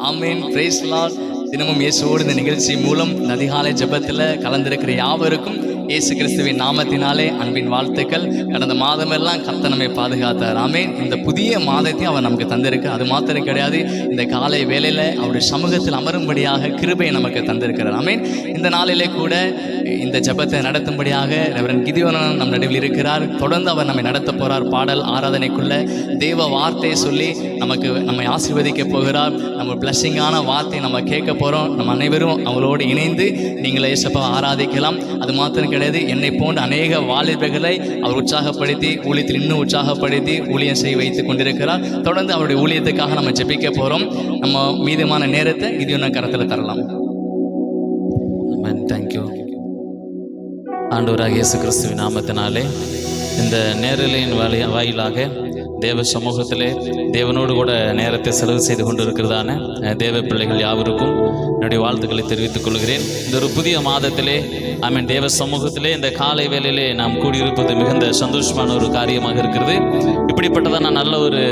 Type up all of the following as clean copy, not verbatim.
ஆமேன். Price Lord. தினமும் இயேசுவோடு இந்த நிகழ்ச்சி மூலம் அதிகாலை ஜெபத்தில் கலந்திருக்கிற யாவருக்கும் இயேசு கிறிஸ்துவின் நாமத்தினாலே அன்பின் வாழ்த்துக்கள். கடந்த மாதமெல்லாம் கர்த்தர் நம்மை பாதுகாத்தார். ஆமேன். இந்த புதிய மாதத்தை அவர் நமக்கு தந்திருக்கு. அது மாத்திரம் கிடையாது, இந்த காலை வேளையில் அவருடைய சமூகத்தில் அமரும்படியாக கிருபையை நமக்கு தந்திருக்கிறார். ஆமேன். இந்த நாளிலே கூட இந்த ஜெபத்தை நடத்தும்படியாக ரெவரண்ட் கிதியோனன் நம் நடுவில் இருக்கிறார். தொடர்ந்து அவர் நம்மை நடத்த போகிறார். பாடல் ஆராதனைக்குள்ள தேவ வார்த்தையை சொல்லி நம்மை ஆசீர்வதிக்க போகிறார். நம்ம பிளஸ்ஸிங்கான வார்த்தை நம்ம கேட்க போகிறோம். நம்ம அனைவரும் அவங்களோடு இணைந்து நீங்களே இயேசுவை ஆராதிக்கலாம். அது மாத்திரம் கிடையாது, என்னை போன்ற அநேக வாலிபர்களை அவர் உற்சாகப்படுத்தி ஊழியத்தில் இன்னும் உற்சாகப்படுத்தி ஊழியம் செய்ய வைத்துக் கொண்டிருக்கிறார். தொடர்ந்து அவருடைய ஊழியத்துக்காக நம்ம ஜெபிக்க போகிறோம். நம்ம மீதமான நேரத்தை கிதியோனன் கரத்தில் தரலாம். தேங்க்யூ. ஆண்டவராக இயேசு கிறிஸ்துவின் நாமத்தினாலே இந்த நேரலையின் வாயிலாக தேவ சமூகத்திலே தேவனோடு கூட நேரத்தை செலவு செய்து கொண்டிருக்கிறதான தேவ பிள்ளைகள் யாவருக்கும் என்னுடைய வாழ்த்துக்களை தெரிவித்துக் கொள்கிறேன். இந்த ஒரு புதிய மாதத்திலே தேவ சமூகத்திலே இந்த காலை வேளையிலே நாம் கூடியிருப்பது மிகுந்த சந்தோஷமான ஒரு காரியமாக இருக்கிறது. இப்படிப்பட்டதான நல்ல ஒரு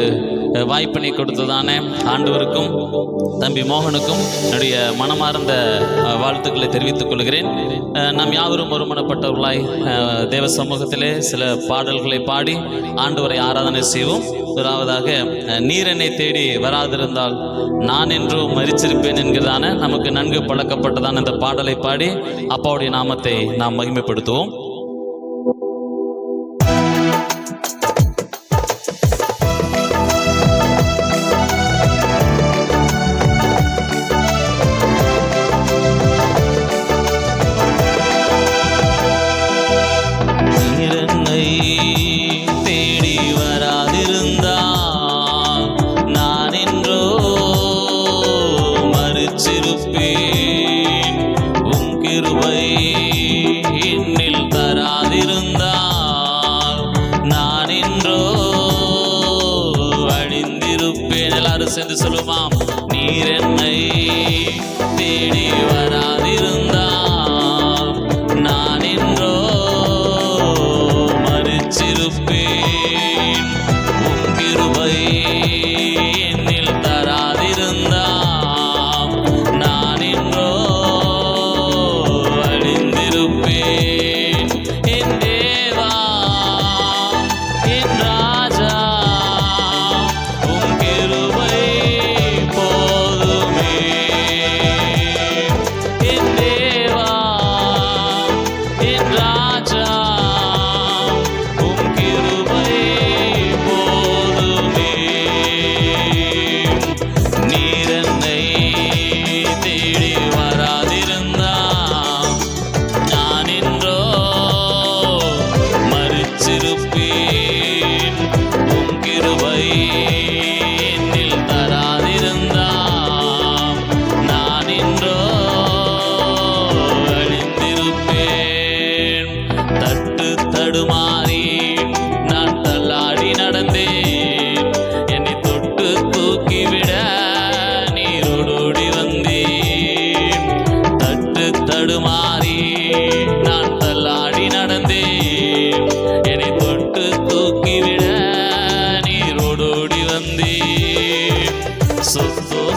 வாய்ப்பினை கொடுத்ததான ஆண்டவருக்கும் தம்பி மோகனுக்கும் என்னுடைய மனமார்ந்த வாழ்த்துக்களை தெரிவித்துக் கொள்கிறேன். நாம் யாவரும் ஒருமனப்பட்டவர்களாய் தேவ சமூகத்திலே சில பாடல்களை பாடி ஆண்டவரை ஆராதனை செய்வோம். முதலாவதாக நீர் என்னை தேடி வராதிருந்தால் நான் என்றும் மரிச்சிருப்பேன் என்கிறதான நமக்கு நன்கு பழக்கப்பட்டதான இந்த பாடலை பாடி அப்பாவுடைய நாமத்தை நாம் மகிமைப்படுத்துவோம். சேர்ந்து சொல்லுமாம். நீர் என்னை தேடி வராதிருந்தால் நான் என்றோ மரிச்சிருப்பேன். உம் கிருபை என்னில் தராதிருந்தால் நான் என்றோ அழிந்திருப்பேன். என் தேவா, என் ராஜா, உம் கிருபை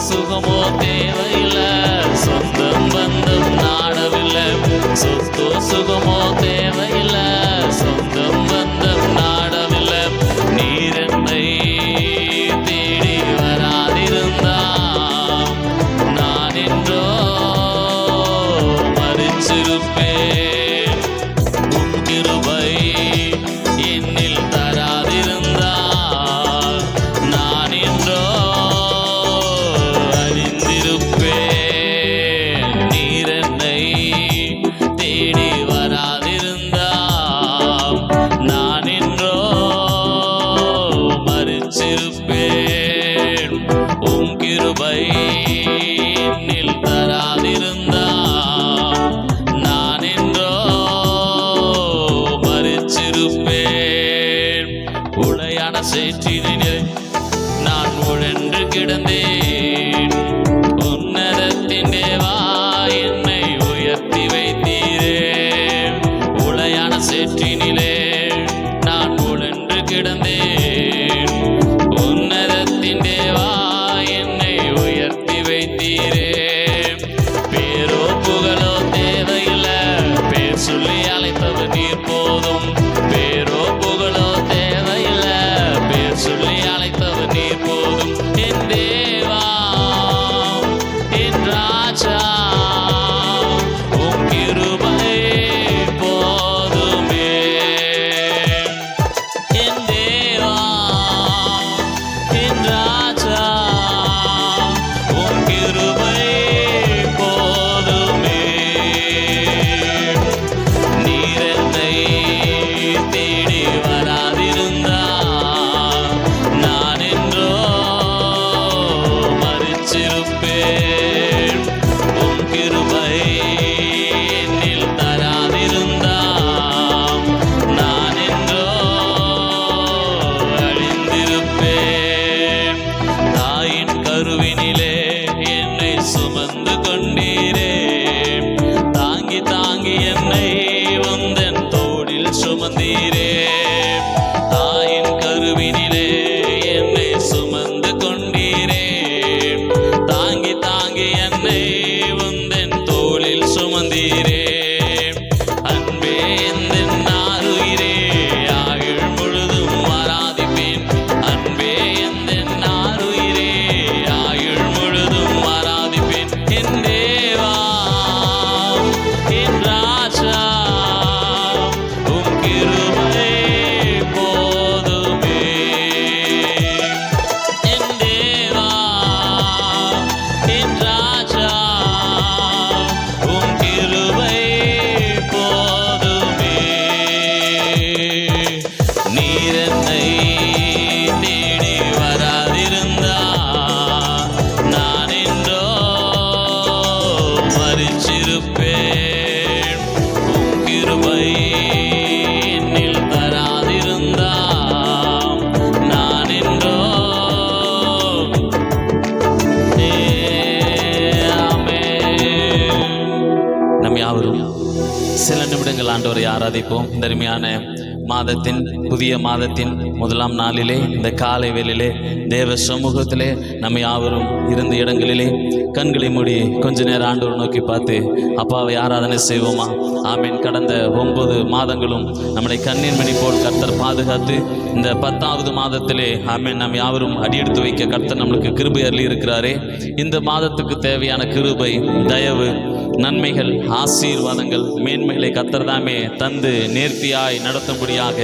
சுகமோ தேவையில்லை, சொந்தம் பந்தம் நாடவில்லை. சொத்தோ சுகமோ தேவையில்லை, சொந்தம் பந்தம் நாடவில்லை. நீர் என்னை தேடி வராதிருந்தால் நான் என்றோ மரிச்சிருப்பேன். உம் கிருபை என்னில் தராதிருந்தால் நான் என்றோ நீர் என்னை தேடி வராதிருந்தால் நான் என்றோ மரிச்சிருப்பேன். உம் கிருபை என்னில் தராதிருந்தால் நான் என்றோ மரிச்சிருப்பேன். உளையான சேற்றினிலே நான் உழன்று கிடந்தேன். உன்னதத்தின் தேவா, என்னை உயர்த்தி வைத்தீரே. உளையான சேற்றினிலே நான் உழன்று கிடந்தேன். உன்னதத்தின் தேவா, என்னை உயர்த்தி அழைத்தவர் நீர் போதும் என் தேவா என் ராஜா உம் கிருபை போதுமே என் தேவா என் ராஜா உம் கிருபை போதுமே நீர் என்னை தேடி வராதிருந்தா நான் என்றோ மரிச்சிருப்பேன் உம் கிருபை என்னில் தராதிருந்தா நான் என்றோ அழிந்திருப்பேன் தாயின் கருவினிலே என்னை சுமந்து கொண்டீரே தாங்கி தாங்கி என்னை உந்தன் தோளில் சுமந்தீரே தாயின் கருவினிலே என்னை சுமந்து கொண்டீரே தாங்கி தாங்கி என்னை உந்தன் தோளில் சுமந்தீரே அன்பே எந்தன் ஆருயிரே ஆயுள் முழுதும் ஆராதிப்பேன் அன்பே எந்தன் ஆருயிரே ஆயுள் முழுதும் ஆராதிப்பேன் என் தேவா என் ராஜா உம் கிருபை போதுமே என் தேவா என் ராஜா உம் கிருபை போதுமே நீர் என்னை தேடி வராதிருந்தா நான் என்றோ மரிச்சிருப்பேன் உம் கிருபை என்னில் தராதிருந்தா நான் என்றோ ஆமென். நம் யாவரும் சில நிமிடங்கள் ஆண்டவரை ஆராதிப்போம். இந்த அருமையான மாதத்தின் புதிய மாதத்தின் முதலாம் நாளிலே இந்த காலை வேளையிலே தேவ சமூகத்திலே நம்ம யாவரும் இருந்த இடங்களிலே கண்களை மூடி கொஞ்ச நேரம் ஆண்டவரை நோக்கி பார்த்து அப்பாவை ஆராதனை செய்வோமா? ஆமீன். கடந்த 9 மாதங்களும் நம்மளை கண்ணீர் மணி போல் கர்த்தர் பாதுகாத்து இந்த 10வது மாதத்திலே ஆமீன் நம் யாவரும் அடியெடுத்து வைக்க கர்த்தர் நம்மளுக்கு கிருபை அருளி இருக்கிறாரே. இந்த மாதத்துக்கு தேவையான கிருபை, தயவு, நன்மைகள், ஆசீர்வாதங்கள், மேன்மைகளை கர்த்தர் தாமே தந்து நேர்த்தியாய் நடத்தும்படியாக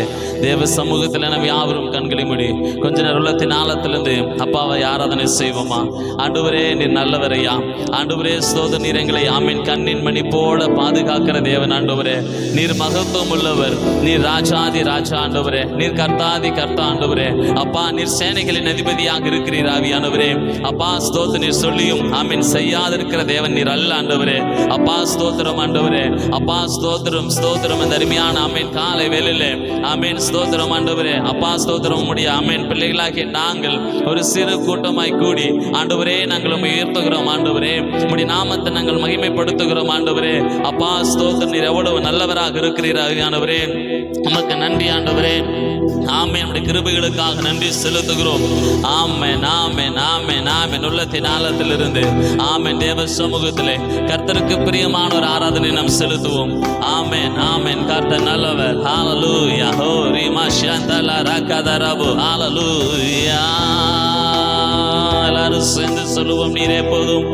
தேவ சமூகத்தில் நம்ம யாவரும் கண்களை மூடி கொஞ்ச நேரம் உள்ளத்தின் ஆழத்திலிருந்து அப்பாவை ஆராதனை செய்வோமா? ஆண்டவரே நீர் நல்லவரையா, ஆண்டவரே ஸ்தோத்திர, நீர் எங்களை ஆமீன் கண்ணின் மணி போல பாதுகாக்கிற தேவன் ஆண்டவரே. நீர் மகத்துவம் உள்ளவர், நீர் ராஜாதி ராஜா ஆண்டவரே, நீர் கர்த்தாதி கர்த்தா ஆண்டவரே. அப்பா நீர் சேனைகளின் அதிபதியாக இருக்கிறீர் ஆவியானவரே. அப்பா ஸ்தோத்திர, நீர் சொல்லியும் ஆமீன் செய்யாதிருக்கிற தேவன் நீர் அல்ல ஆண்டவரே. அப்பா ஸ்தோத்திரம் ஆண்டவரே. அப்பா ஸ்தோத்திரம் ஸ்தோத்திரம். இந்த அருமையான ஆமீன் காலை வேளையிலே ஆமீன் ஸ்தோத்திரம் ஆண்டவரே. அப்பா ஸ்தோத்திரம் உம்முடைய ஆமீன் பிள்ளைகளாகிய நாங்கள் ஒரு சிறு கூட்டமாய் கூடி ஆண்டவரே நாங்கள் உம்மை உயர்த்துகிறோம் ஆண்டவரே. உம்முடைய நாமத்தை நாங்கள் மகிமைப்படுத்துகிறோம் ஆண்டவரே. அப்பா ஸ்தோத்திரம், நீர் எவ்வளவு நல்லவராக இருக்கிறீர் ஆண்டவரே. உமக்கு நன்றி ஆண்டவரே. ஆமென். நம்முடைய கிருபைகளுக்காக நன்றி செலுத்துகிறோம். ஆமென் ஆமென் ஆமென் ஆமென். உள்ளத்தின் ஆழத்திலிருந்து ஆமென் தேவ சமூகத்திலே கர்த்தருக்கு பிரியமான ஒரு ஆராதனை நாம் செலுத்துவோம். ஆமென் ஆமென். கர்த்தர் நல்லவர். ஹalleluya. ஹோ ரிமா ஷந்தலா ரகதரபு. ஹalleluya. எல்லாரும் சேர்ந்து சொல்லுவோம், நீரே போதும்.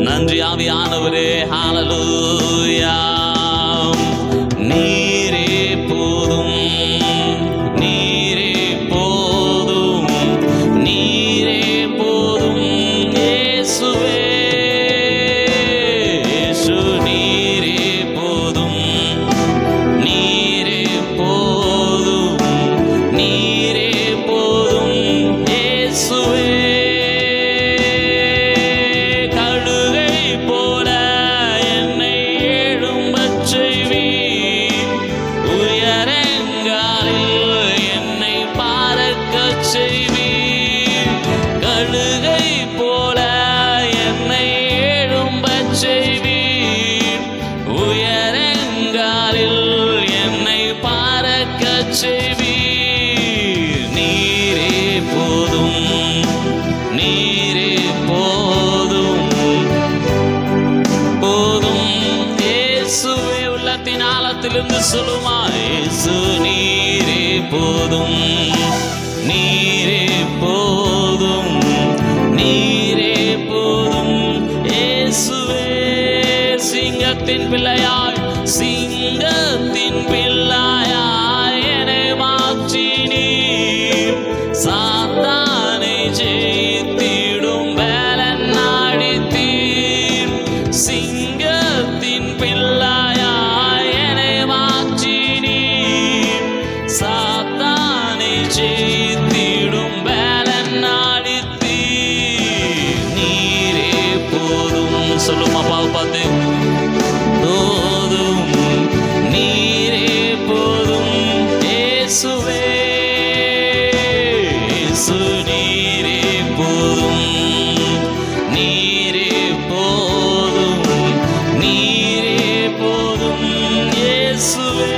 நன்றி ஆவியானவரே. ஹalleluya. நீரே போதும், நீரே போதும், நீரே போதும் இயேசுவே. இயேசு நீரே போதும், நீரே போதும், நீரே போதும் இயேசுவே. கழுகை போல என்னை எழும்பச் செய்வீர், சிங்கத்தின் பிள்ளையாய் சிங்கத்தின் பிள்ளையாய் என்னை மாற்றினீர். சாத்தானை ஜெயித்திடும் பலன் அளித்தீர். சிங்கத்தின் பிள்ளையாய் என்னை மாற்றினீர். சாத்தானை ஜெயித்திடும் பலன் அளித்தீர். நீரே போதும். சொல்லும் அப்பாவை பார்த்து, போதும் நீரே போதும் இயேசுவே. இயேசு நீரே போதும். நீரே போதும். நீரே போதும் இயேசுவே.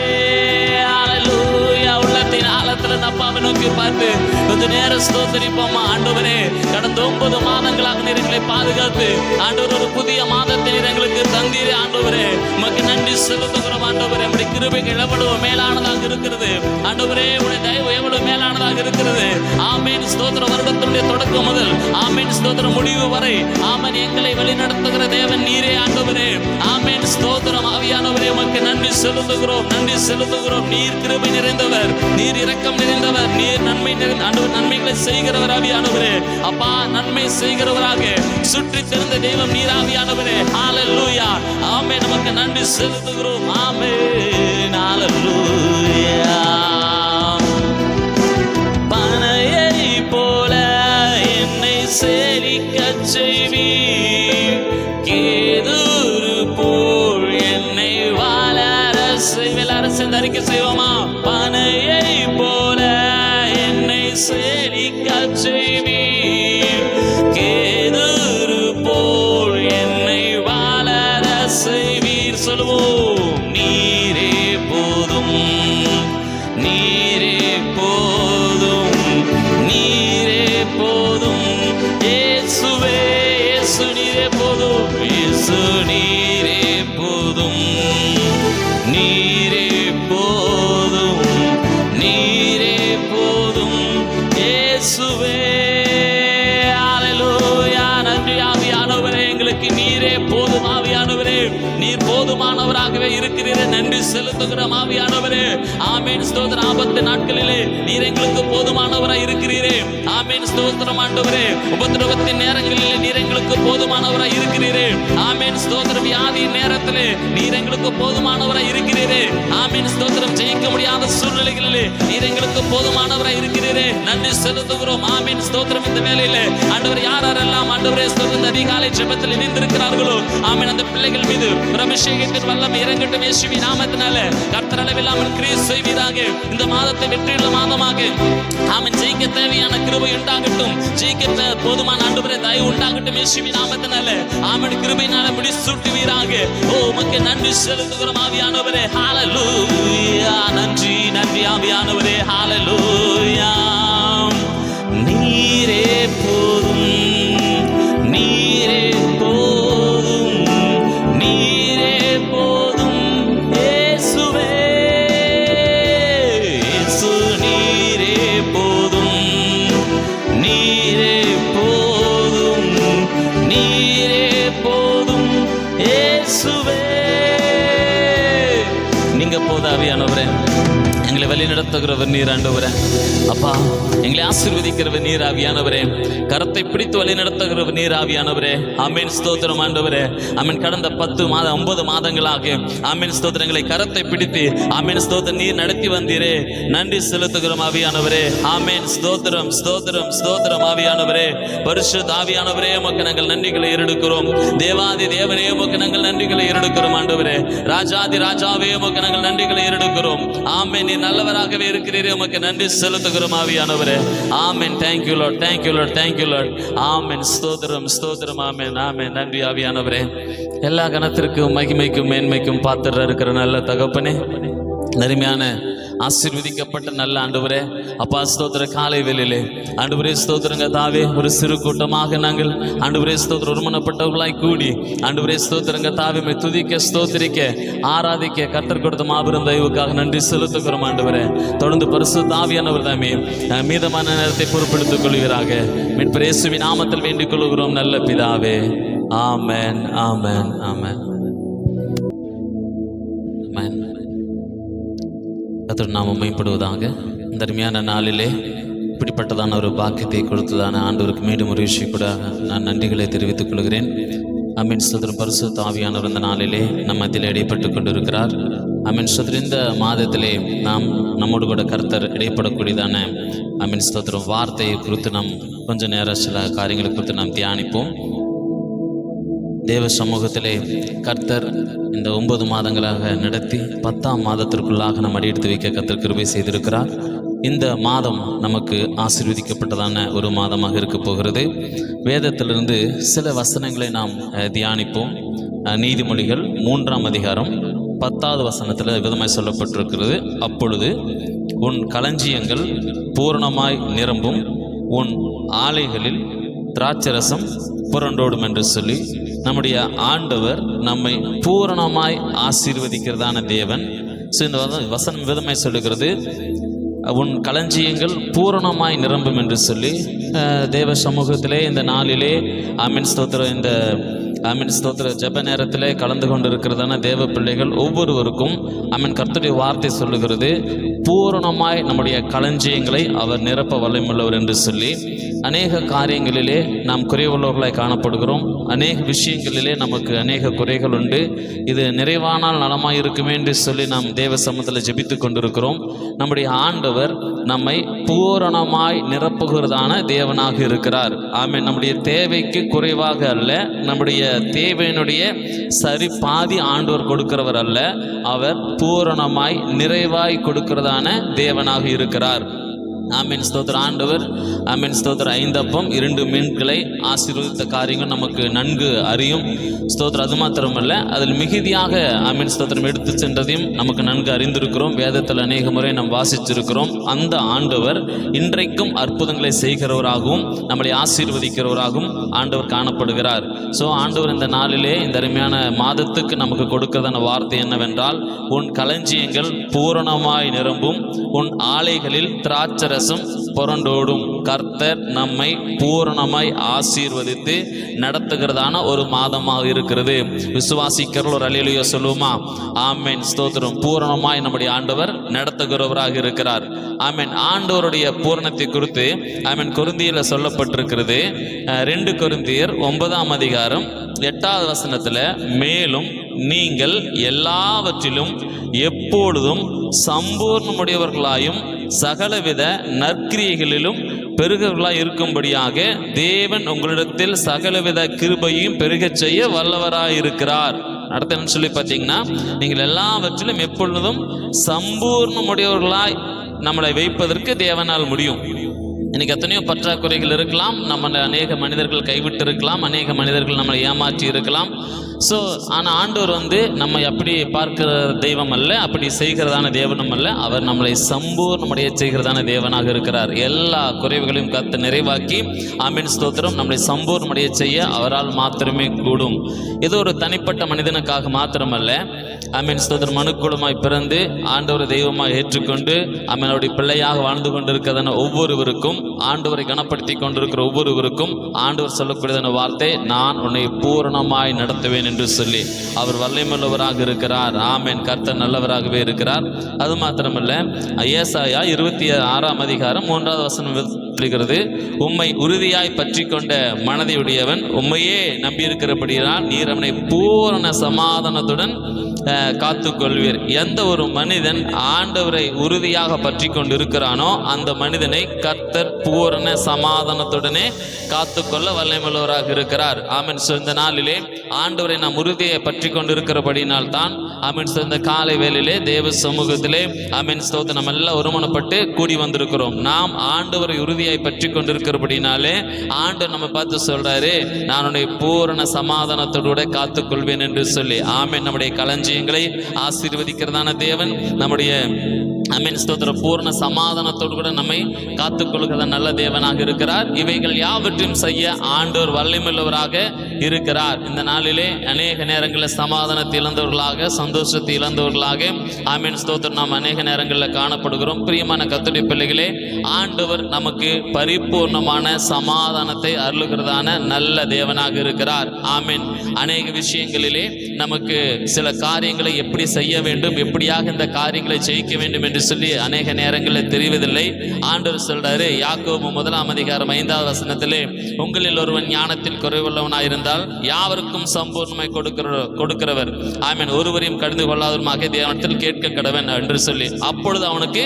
ஹல்லேலூயா. உள்ளத்தின் ஆழத்துல அப்பாவை நோக்கி பார்த்து கொஞ்ச நேரம் ஸ்தோத்திரிப்போமா. ஆண்டவரே, கடந்த 9 மாதங்களாக நீர் எங்களை பாதுகாத்து ஆண்டவர் ஒரு புதிய மாதத்தை நீர் எங்களுக்கு தந்தீரே. ஆண்டவரே, உமக்கு நன்றி செலுத்துகிறோம். ஆண்டவரே, உடைய கிருபைகள் எவ்வளவு மேலானதாக இருக்கிறது. ஆண்டவரே, உடைய தயவு எவ்வளவு மேலானதாக இருக்கிறது. ஆமேன். ஸ்தோத்திர வருடத்தினுடைய தொடக்கம் முதல் ஆமேன் ஸ்தோத்திர முடிவு வரை ஆமேன் எங்களை வழிநடத்துகிற தேவன் நீரே. ஆண்டவரே, ஆமேன் ஸ்தோத்திரம். ஆவியானவரே, உமக்கு நன்றி செலுத்துகிறோம். நன்றி செலுத்துகிறோம். நீர் கிருபை நிறைந்தவர், நீர் இரக்கம் நிறைந்தவர், நீர் நன்மை நிறைந்த ஆண்டவர், நன்மைகளை செய்கிறவர். ஆவியானவரே, அப்பா, நன்மை செய்கிறவராக சுற்றி திறந்த தெய்வம் நீர். ஆவியானவரே, ஹல்லேலூயா. ஆமென். நமக்கு நன்றி செலுத்துகிறோம். ஆமென். ஹல்லேலூயா. பனையை போல என்னை செழிக்கச் செய்வீர். கேதுரு போல் என்னை வளர செய்வீர். எல்லாரும் அறிக்கை செய்வோமா? பனையை போல என்னை செழிக்கச் செய்வீர். கேதுரு போல் என்னை வளர செய்வீர். சொல்லுவோம். நீரே போதும். நீரே போதும். நீரே போதும் இயேசுவே. இயேசு நீரே போதும். இயேசு நீரே போதும். நீரே போதும். நீரே போதும் இயேசுவே. ஹல்லேலூயா. நன்றி ஆவியானவரே, எங்களுக்கு நீரே போதும். ஆவியானவரே, நீர் போதுமானவராகவே இருக்கிறீரே. நன்றி செலுத்துகிறோம். ஆவியானவரே, ஆமேன் ஸ்தோத்திரம். ஆபத்து நாட்களிலே நீர் எங்களுக்கு போதுமானவராய் இருக்கிறீரே. ஆமேன் ஸ்தோத்திரம். ஆண்டவரே, உபத்திரவத்தின் நேரங்களிலே நீர் எங்களுக்கு போதுமானவராய் இருக்கிறீரே. ஆமேன் ஸ்தோத்திரம். வியாதியின் நேரத்திலே நீர் எங்களுக்கு போதுமானவராய் இருக்கிறீரே. ஆமேன் ஸ்தோத்திரம். ஜெயிக்க முடியாத சூழ்நிலைகளிலே நீர் எங்களுக்கு போதுமானவராய் இருக்கிறீரே. நன்றி செலுத்துகிறோம். ஆமேன் ஸ்தோத்திரம். இந்த வேளையிலே ஆண்டவர் யாரெல்லாம் ஆண்டவரே ஸ்தோத்திரம் இந்த அதிகாலை ஜெபத்தில் இணைந்திருக்கிறார்களோ ஆமேன், அந்த பிள்ளைகள் மீது ஒரு அபிஷேகத்தின் வல்லமை இறங்கட்டும். இயேசுவின் நாமத்தினால கர்த்தர் அளவில்லாமல் கிரியை செய்வீராக. இந்த மாதத்தை வெற்றியுள்ள மாதமாக ஆமேன் ஜெயிக்க தேவையான கிருபை உண்டாகட்டும். ஜெயிக்க போதுமான ஆண்டவரே தயவு உண்டாகட்டும். இயேசுவின் நாமத்தினால ஆமேன் கிருபையினால முடி சூட்டுவீராக. ஓ, உமக்கு நன்றி செலுத்துகிறோம். ஆவியானவரே, ஹல்லேலூயா. நன்றி நன்றி ஆவியானவரே. ஹல்லேலூயா. நீரே போதும். நீரே போதும். நீரே போதும் இயேசுவே. இயேசு நீரே போதும். நீரே போதும். நீரே போதும் இயேசுவே. நீங்க போதாவியானவரே, எங்களை வழி நடத்துகிறவர் நீர். ஆண்டவரே, அப்பா, எங்களை ஆசீர்வதிக்கிறவர் நீர். ஆவியானவரே, கரத்தை பிடித்து வழி நடத்துகிறவர் நீர். ஆவியானவரே, ஆமேன் ஸ்தோத்திரம். ஆண்டவரே, ஆமேன் கடந்த 9 மாதங்களாக ஆமேன் ஸ்தோத்திரங்களை கரத்தை பிடித்து ஆமேன் ஸ்தோத்திரம் நீர் நடத்தி வந்தீரே. நன்றி செலுத்துகிறோம். ஆவியானவரே, ஆமேன் ஸ்தோத்திரம். ஸ்தோத்திரம். ஸ்தோத்திரம். ஆவியானவரே, பரிசுத்த ஆவியானவரே, உமக்கு நாங்கள் நன்றிகளை ஏறெடுக்கிறோம். தேவாதி தேவனே, உமக்கு நாங்கள் நன்றிகளை ஏறெடுக்கிறோம். ஆண்டவரே, ராஜாதி ராஜாவே, உமக்கு நாங்கள் நன்றிகளை ஏறெடுக்கிறோம். ஆமேன். நீர் நல்லவராகவே இருக்கிறீரே. உமக்கு நன்றி செலுத்துகிறோம். ஆவியானவரே, ஆமேன். Thank you Lord. Thank you Lord. Thank you Lord. ஆமேன். ஸ்தோத்திரம். ஸ்தோத்திரம். ஆமேன். ஆமேன். நன்றி ஆவியானவரே. எல்லா கணத்திற்கும் மகிமைக்கும் மேன்மைக்கும் பாத்திர இருக்கிற நல்ல தகப்பனே, நரிமையான ஆசீர்வதிக்கப்பட்ட நல்ல ஆண்டவரே, அப்பா ஸ்தோத்திர காலை வேளையிலே ஆண்டவரே ஸ்தோத்திரங்க தாவே, ஒரு சிறு கூட்டமாக நாங்கள் ஆண்டவரே ஸ்தோத்திர ஒருமனப்பட்டவர்களாய் கூடி ஆண்டவரே ஸ்தோத்திரங்க தாவே துதிக்க ஸ்தோத்திரிக்க ஆராதிக்க கர்த்தர் கொடுத்த மாபெரும் தயவுக்காக நன்றி செலுத்துகிறோம். ஆண்டவரே, தொடர்ந்து பரிசுத்த ஆவியானவர் தாமே மீதமான நேரத்தை பொறுப்பெடுத்துக் கொள்வீராக. மீட்பர் இயேசுவின் நாமத்தில் வேண்டிக் கொள்கிறோம் நல்ல பிதாவே. ஆமென். ஆமென். ஆமென். கர்த்தர் நாமம் மேம்படுவதாக. இந்த அருமையான நாளிலே இப்படிப்பட்டதான ஒரு பாக்கியத்தை கொடுத்ததான ஆண்டவருக்கு மீண்டும் ஒரு விஷயம் கூட நான் நன்றிகளை தெரிவித்துக் கொள்கிறேன். ஆமென். ஸ்தோத்திரம். பரிசுத்த ஆவியானவர் இந்த நாளிலே நம்ம மத்தியில் இடைப்பட்டு கொண்டிருக்கிறார். ஆமென். ஸ்தோத்திரம். இந்த மாதத்திலே நாம் நம்மோடு கூட கர்த்தர் இடைப்படக்கூடியதான ஆமென் ஸ்தோத்திரம் வார்த்தையை குறித்து நாம் கொஞ்சம் நேரம் சில காரியங்களை குறித்து நாம் தியானிப்போம். தேவ சமூகத்திலே கர்த்தர் இந்த 9 மாதங்களாக நடத்தி 10ஆம் மாதத்திற்குள்ளாக நம்ம அடியெடுத்து வைக்க கர்த்தர் கிருபை செய்திருக்கிறார். இந்த மாதம் நமக்கு ஆசீர்வதிக்கப்பட்டதான ஒரு மாதமாக இருக்க போகிறது. வேதத்திலிருந்து சில வசனங்களை நாம் தியானிப்போம். நீதிமொழிகள் 3ஆம் அதிகாரம் 10வது வசனத்தில் விதமாய் சொல்லப்பட்டிருக்கிறது. அப்பொழுது உன் களஞ்சியங்கள் பூரணமாய் நிரம்பும், உன் ஆலைகளில் திராட்சரசம் புரண்டோடும் என்று சொல்லி நம்முடைய ஆண்டவர் நம்மை பூரணமாய் ஆசீர்வதிக்கிறதான தேவன். ஸோ இந்த வசனம் விதமாய் சொல்லுகிறது, உன் களஞ்சியங்கள் பூரணமாய் நிரம்பும் என்று சொல்லி தேவ சமூகத்திலே இந்த நாளிலே ஆமென் ஸ்தோத்திரம் இந்த ஆமென் ஸ்தோத்திர ஜெப நேரத்திலே கலந்து கொண்டிருக்கிறதான தேவ பிள்ளைகள் ஒவ்வொருவருக்கும் ஆமென் கர்த்தருடைய வார்த்தை சொல்லுகிறது, பூரணமாய் நம்முடைய களஞ்சியங்களை அவர் நிரப்ப வல்லமையுள்ளவர் என்று சொல்லி. அநேக காரியங்களிலே நாம் குறைவுள்ளவர்களாய் காணப்படுகிறோம். அநேக விஷயங்களிலே நமக்கு அநேக குறைகள் உண்டு. இது நிறைவானால் நலமாய் இருக்குமே என்று சொல்லி நாம் தேவ சமூகத்தில் ஜெபித்து கொண்டிருக்கிறோம். நம்முடைய ஆண்டவர் நம்மை பூரணமாய் நிரப்புகிறதான தேவனாக இருக்கிறார். ஆமென். நம்முடைய தேவைக்கு குறைவாக அல்ல, நம்முடைய தேவையினுடைய சரி பாதி ஆண்டவர் கொடுக்கிறவர் அல்ல, அவர் பூரணமாய் நிறைவாய் கொடுக்கிறதான தேவனாக இருக்கிறார். ஆமென் ஸ்தோத்திர. ஆண்டவர் ஆமென் ஸ்தோத்திர 5 அப்பம் 2 மீன்களை ஆசீர்வதித்த காரியங்கள் நமக்கு நன்கு அறியும். ஸ்தோத்திரம். அது மாத்திரமல்ல, அதில் மிகுதியாக ஆமென் ஸ்தோத்திரம் எடுத்து சென்றதையும் நமக்கு நன்கு அறிந்திருக்கிறோம். வேதத்தில் அநேக முறை நாம் வாசிச்சிருக்கிறோம். அந்த ஆண்டவர் இன்றைக்கும் அற்புதங்களை செய்கிறவராகவும் நம்மளை ஆசீர்வதிக்கிறவராகவும் ஆண்டவர் காணப்படுகிறார். ஸோ ஆண்டவர் இந்த நாளிலே இந்த அருமையான மாதத்துக்கு நமக்கு கொடுக்கிறதான வார்த்தை என்னவென்றால், உன் களஞ்சியங்கள் பூரணமாய் நிரம்பும், உன் ஆலைகளில் திராட்சரசம் புரண்டோடும். கர்த்தர் நம்மை பூரணமாய் ஆசீர்வதித்து நடத்துகிறதான ஒரு மாதமாக இருக்கிறது. விசுவாசிக்கிறவர்கள் ஒரு அல்லேலூயா சொல்லுவோமா? ஆமென் ஸ்தோத்திரம். பூரணமாய் நம்முடைய ஆண்டவர் நடத்துகிறவராக இருக்கிறார். ஆமென். ஆண்டவருடைய பூரணத்தை குறித்து ஆமென் கொரிந்தியரில் சொல்லப்பட்டிருக்கிறது. 2 கொரிந்தியர் 9ஆம் அதிகாரம் 8வது வசனத்தில், மேலும் நீங்கள் எல்லாவற்றிலும் எப்பொழுதும் சம்பூர்ணமுடையவர்களாயும் சகலவித நற்கிரியைகளிலும் பெருகவர்களாய் இருக்கும்படியாக தேவன் உங்களிடத்தில் சகலவித கிருபையும் பெருகச் செய்ய வல்லவராயிருக்கிறார். அடுத்த என்ன சொல்லி பார்த்தீங்கன்னா, நீங்கள் எல்லாவற்றிலும் எப்பொழுதும் சம்பூர்ணமுடையவர்களாய் நம்மளை வைப்பதற்கு தேவனால் முடியும். இன்னைக்கு எத்தனையோ பற்றாக்குறைகள் இருக்கலாம், நம்ம அநேக மனிதர்கள் கைவிட்டு இருக்கலாம், அநேக மனிதர்கள் நம்மளை ஏமாற்றி இருக்கலாம். ஸோ ஆனால் ஆண்டவர் நம்மை அப்படி பார்க்கிற தெய்வம் அல்ல, அப்படி செய்கிறதான தேவனும் அல்ல. அவர் நம்மளை சம்பூர்ணமடைய செய்கிறதான தேவனாக இருக்கிறார். எல்லா குறைவுகளையும் கர்த்தர் நிறைவாக்கி ஆமென் ஸ்தோத்திரம் நம்மளை சம்பூர்ணமடைய செய்ய அவரால் மாத்திரமே கூடும். இது ஒரு தனிப்பட்ட மனிதனுக்காக மாத்திரமல்ல, ஆமென் ஸ்தோத்திரம் மனுக்குலமாய் பிறந்து ஆண்டவரை தெய்வமாக ஏற்றுக்கொண்டு ஆமெனுடைய பிள்ளையாக வாழ்ந்து கொண்டிருக்கிறதான ஒவ்வொருவருக்கும், ஆண்டவரை கனப்படுத்தி கொண்டிருக்கிற ஒவ்வொருவருக்கும் ஆண்டவர் சொல்லக்கூடியதான வார்த்தை, நான் உன்னை பூரணமாய் நடத்துவேன் என்று சொல்லி அவர் வல்லமையுள்ளவராக இருக்கிறார். ஆமென். கர்த்தர் நல்லவராகவே இருக்கிறார். அது மாத்திரமல்ல, ஏசாயா 26ஆம் அதிகாரம் 3வது வசனம் சொல்லுகிறது, உம்மை உறுதியாய் பற்றி கொண்ட மனதையுடையவன் உம்மையே நம்பியிருக்கிறபடியால் நீர் அவனை பூரண சமாதானத்துடன் காத்துக்கொள்வீர். எந்த ஒரு மனிதன் ஆண்டவரை உறுதியாக பற்றி கொண்டு இருக்கிறானோ அந்த மனிதனை கர்த்தர் பூரண சமாதானத்துடனே காத்துக்கொள்ள வல்லமையுள்ளவராக இருக்கிறார். ஆமென். இந்த நாளிலே ஆண்டவரை நாம் உறுதியை பற்றி கொண்டு இருக்கிறபடினால் தான் ஆமென் இந்த காலை வேளையிலே தேவ சமூகத்திலே ஆமென் ஸ்தோத்திரம் நம்ம எல்லாம் ஒருமனப்பட்டு கூடி வந்திருக்கிறோம். நாம் ஆண்டவரை உறுதியாய் பற்றி கொண்டிருக்கிறபடினாலே ஆண்டவர் நம்ம பார்த்து சொல்றாரு, நான் உன்னை பூரண சமாதானத்தோடு காத்துக்கொள்வேன் என்று சொல்லி. ஆமென். நம்முடைய களஞ்சியங்களை ஆசீர்வதிக்கிறதான தேவன் நம்முடைய ஆமென் ஸ்தோத்திர பூர்ண சமாதானத்தோடு கூட நம்மை காத்துக்கொள்கிற நல்ல தேவனாக இருக்கிறார். இவைகள் யாவற்றையும் செய்ய ஆண்டவர் வல்லமையுள்ளவராக இருக்கிறார். இந்த நாளிலே அநேக நேரங்களில் சமாதானத்தை இழந்தவர்களாக, சந்தோஷத்தை இழந்தவர்களாக ஆமென் ஸ்தோத்திரம் நாம் அநேக நேரங்களில் காணப்படுகிறோம். பிரியமான கர்த்தருடைய பிள்ளைகளே, ஆண்டவர் நமக்கு பரிபூர்ணமான சமாதானத்தை அருளுகிறதான நல்ல தேவனாக இருக்கிறார். ஆமென். அநேக விஷயங்களிலே நமக்கு சில காரியங்களை எப்படி செய்ய வேண்டும், எப்படியாக இந்த காரியங்களை ஜெயிக்க வேண்டும் என்று என்று சொல்லி அநேக நேரங்களில் தெரிவதில்லை. ஆண்டவர் சொல்றாரு யாக்கோபு 1:5 உங்களில் ஒருவன் ஞானத்தில் குறைவுள்ளவனாயிருந்தால் யாவருக்கும் சம்பூர்ணமாய் கொடுக்கிறவர் ஆமென் ஒருவரையும் கடிந்து கொள்ளாதவருமாக தேவனிடத்தில் கேட்க கடவன் என்று சொல்லி அப்பொழுது அவனுக்கு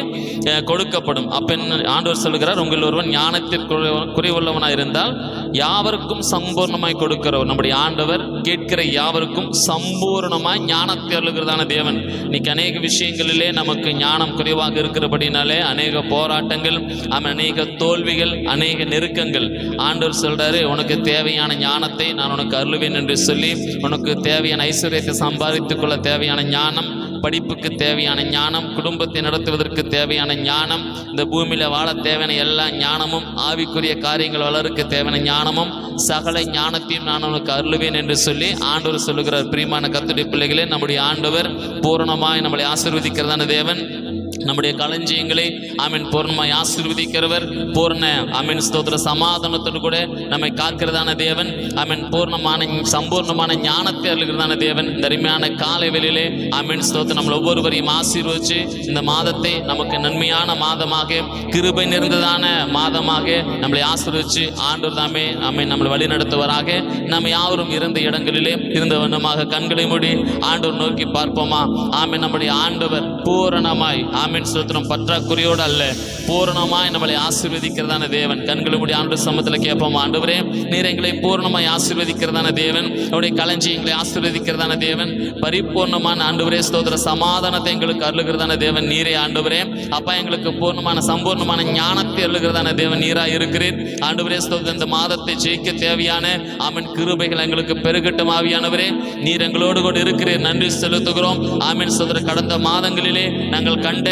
கொடுக்கப்படும். அப்ப ஆண்டவர் சொல்கிறார் உங்களில் ஒருவன் ஞானத்தில் குறைவுள்ளவனாயிருந்தால் யாவருக்கும் சம்பூர்ணமாய் கொடுக்கிறவர். நம்முடைய ஆண்டவர் கேட்கிற யாவருக்கும் சம்பூர்ணமாய் ஞானத்தை அருளுகிறதான தேவன். இன்னைக்கு அநேக விஷயங்களிலே நமக்கு ஞானம் குறைவாக இருக்கிறபடினாலே அநேக போராட்டங்கள், அநேக தோல்விகள், அநேக நெருக்கங்கள். ஆண்டவர் சொல்றாரு உனக்கு தேவையான ஞானத்தை நான் உனக்கு அருளுவேன் என்று சொல்லி உனக்கு தேவையான ஐஸ்வர்யத்தை சம்பாதித்துக் கொள்ள தேவையான ஞானம், படிப்புக்கு தேவையான ஞானம், குடும்பத்தை நடத்துவதற்கு தேவையான ஞானம், இந்த பூமியில வாழ தேவையான எல்லா ஞானமும், ஆவிக்குரிய காரியங்கள் வளர்க்க தேவையான ஞானமும், சகல ஞானத்தையும் நான் உனக்கு அருளுவேன் என்று சொல்லி ஆண்டவர் சொல்லுகிறார். பிரியமான கர்த்தருடைய பிள்ளைகளே, நம்முடைய ஆண்டவர் பூரணமாய் நம்மளை ஆசீர்வதிக்கிறதான தேவன். நம்முடைய களஞ்சியங்களை ஆமீன் பூர்ணமாய் ஆசீர்வதிக்கிறவர். பூர்ண ஆமீன் ஸ்தோத்திர சமாதானத்தோடு கூட நம்மை காக்கிறதான தேவன். ஆமீன் பூர்ணமான சம்பூர்ணமான ஞானத்தை அருளுகிறதான தேவன். இந்த அருமையான காலை வேளையிலே ஆமீன் ஸ்தோத்திரம் நம்ம ஒவ்வொருவரையும் ஆசீர்வதிச்சு இந்த மாதத்தை நமக்கு நன்மையான மாதமாக, கிருபை நிறைந்ததான மாதமாக நம்மளை ஆசீர்வதிச்சு ஆண்டவர் தாமே ஆமீன் நம்மளை வழி நடத்துவராக. நம்ம யாவரும் இருந்த இடங்களிலே இருந்த வண்ணமாக கண்களை மூடி ஆண்டவர் நோக்கி பார்ப்போமா? ஆமீன். நம்முடைய ஆண்டவர் பூரணமாய் ஆமீன் ஸ்தோத்திரம் பற்றாக்குறையோடு அல்ல, பூரணமாய் நம்மளை ஆசீர்வதிக்கிறதான தேவன். கண்களை மூடி ஆண்டவர் சமூகத்தில் கேட்போம். ஆண்டவரே, நீர் எங்களை பூரணமாய் ஆசீர்வதிக்கிறதான தேவன். அவருடைய களஞ்சியங்களை ஆசீர்வதிக்கிறதான தேவன். பரிபூர்ணமான ஆண்டவரே ஸ்தோத்திர சமாதானத்தை எங்களுக்கு அருளுகிறதான தேவன் நீரே. ஆண்டவரே அப்பா, எங்களுக்கு பூர்ணமான சம்பூர்ணமான ஞானத்தை அருளுகிறதான தேவன் நீராக இருக்கிறேன். ஆண்டவரே ஸ்தோத்திரம் இந்த மாதத்தை ஜெயிக்க தேவையான ஆமீன் கிருபைகள் எங்களுக்கு பெருகட்டும். ஆவியானவரே, நீர் எங்களோடு கூட இருக்கிறேன், நன்றி செலுத்துகிறோம். ஆமீன் ஸ்தோத்திர கடந்த மாதங்களிலே நாங்கள் கண்ட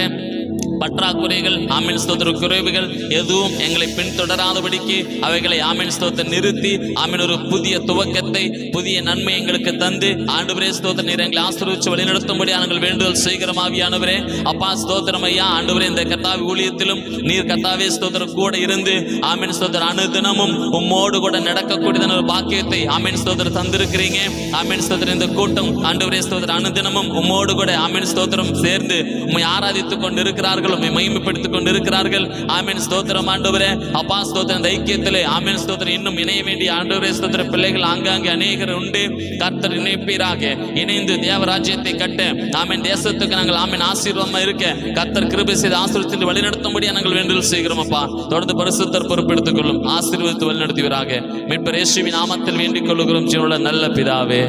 பற்றாக்குறைகள், ஆமீன் ஸ்தோத்திர குறைவுகள் எதுவும் எங்களை பின்தொடராதபடிக்கு அவைகளை ஆமீன் ஸ்தோத்திரம் நிறுத்தி ஆமீன் ஒரு புதிய துவக்கத்தை, புதிய நன்மை எங்களுக்கு தந்து ஆண்டவரே ஸ்தோத்திரம் நீர் எங்களை ஆசீர்வதித்து வழிநடத்தும்படி நாங்கள் வேண்டுதல் செய்கிறோம். ஆவியானவரே அப்பா ஸ்தோத்திரம் ஐயா. ஆண்டவரே, இந்த கர்த்தாவி ஊழியத்திலும் நீர் கர்த்தாவே ஸ்தோத்திரம் கூட இருந்து ஆமீன் ஸ்தோத்திரம் அனுதினமும் உம்மோடு கூட நடக்கக்கூடியதான ஒரு பாக்கியத்தை ஆமீன் ஸ்தோத்திரம் தந்திருக்கிறீங்க. ஆமீன் ஸ்தோத்திரம் இந்த கூட்டம் ஆண்டவரே ஸ்தோத்திரம் அனுதினமும் உம்மோடு கூட ஆமீன் ஸ்தோத்திரம் சேர்ந்து உம்மை ஆராதித்துக் கொண்டு இருக்கிறார்கள், உம்மை மகிமைப்படுத்திக் கொண்டு இருக்கிறார்கள். ஆமீன் ஸ்தோத்திரம் ஆண்டவரே அப்பா ஸ்தோத்திரம் இந்த ஐக்கியத்திலே ஆமீன் ஸ்தோத்திரம் இன்னும் இணைய வேண்டிய ஆண்டவரே ஸ்தோத்திர பிள்ளைகள் ஆங்காங்கே அநேகர் உண்டு. கர்த்தர் இணைப்பீராக. இணைந்து தேவராஜ்யத்தை கட்ட ஆமீன் தேசத்துக்கு நாங்கள் ஆமீன் ஆசீர்வாதமா இருக்க கர்த்தர் கிருபை செய்து ஆசீர்வதித்து வழிநடத்தும்படியா நாங்கள் வேண்டுதல் செய்கிறோம். அப்பா தொடர்ந்து பரிசுத்தர் பொறுப்பெடுத்துக் கொள்ளும், ஆசீர்வதித்து வழிநடத்துவீராக. மீட்பர் இயேசுவின் நாமத்தில் வேண்டிக் கொள்கிறோம் ஜீவனுள்ள நல்ல பிதாவே.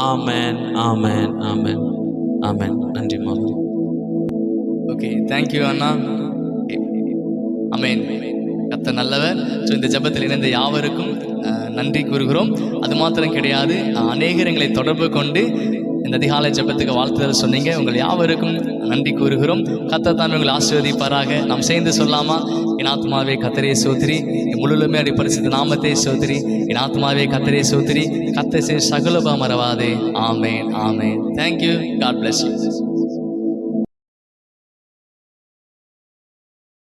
ஆமென், ஆமென், ஆமென், ஆமென். நன்றி மாமா. ஓகே, தேங்க்யூ அண்ணா. ஆமென். கர்த்தர் நல்லவர். ஸோ இந்த ஜெபத்தில் இணைந்த யாவருக்கும் நன்றி கூறுகிறோம். அது மாத்திரம் கிடையாது, அநேகர் எங்களை தொடர்பு கொண்டு இந்த அதிகாலை ஜெபத்துக்கு வாழ்த்துதல் சொன்னீங்க. உங்கள் யாவருக்கும் நன்றி கூறுகிறோம். கர்த்தர் தான் உங்களை ஆசீர்வதிப்பாராக. நாம் சேர்ந்து சொல்லாமா? என் ஆத்மாவே கர்த்தரே சோத்திரி, முழுலுமே அடி பரிசுத்த நாமத்தை சோத்திரி. என் ஆத்மாவே கர்த்தரே சோத்திரி, கர்த்தர் சகலப மறவாதே. ஆமென், ஆமென். தேங்க்யூ. God bless you.